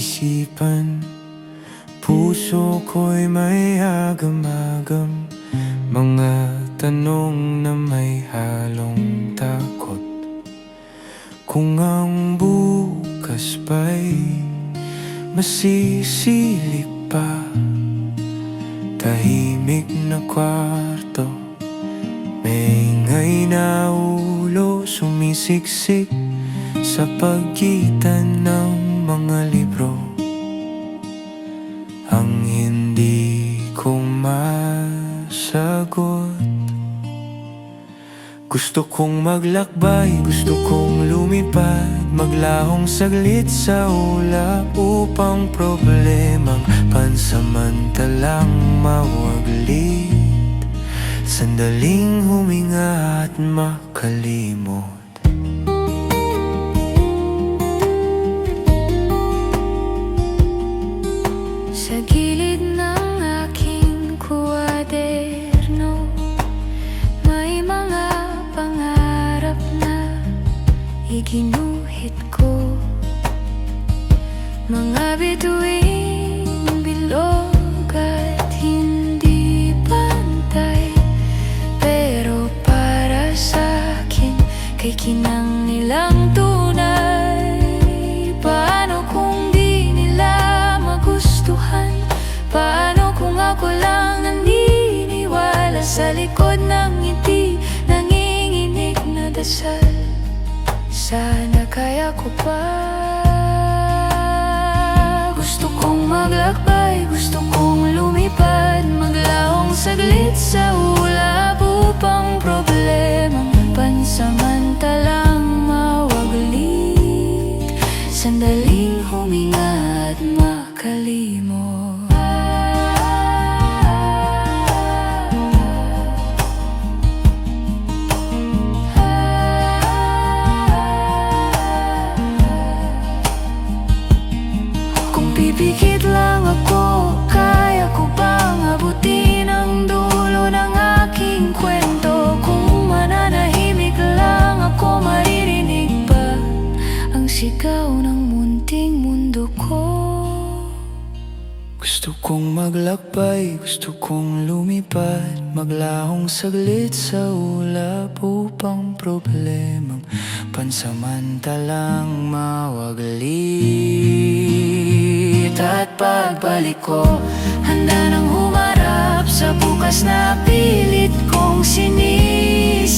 isipan. Puso ko'y may agam-agam, mga tanong na may halong takot. Kung ang bukas ba'y masisilip pa, tahimik na kwarto, may ingay na ulo sumisiksik sa pagitan ng mga libro. Ang hindi ko masagot. Gusto kong maglakbay, gusto kong lumipad, maglahong saglit sa ulap upang problemang pansamantalang mawaglit. Sandaling huminga at makalimot. Sa gilid ng aking kuwaderno, may mga pangarap na iginuhit ko. Mga bituing bilog at hindi pantay, pero para sa'kin kay kinang nilang tunay. Paano kung di nila magustuhan? Paano kung ako lang naniniwala sa likod ng ngiti, nanginginig na dasal? Sana kaya ko pa. Gusto kong maglakbay, gusto kong lumipad, maglahong saglit sa ulap upang problemang pansamantalang mawaglit. Sandaling huminga at makalimot. Kung pipikit lang ako, kaya ko bang abutin ang dulo ng aking kwento? Kung mananahimik lang ako, maririnig ba ang sigaw ng munting mundo ko? Gusto kong maglakbay, gusto kong lumipad, maglahong saglit sa ulap upang problemang pansamantalang mawaglit. At pagbalik ko, handa nang humarap sa bukas na pilit kong sinisip.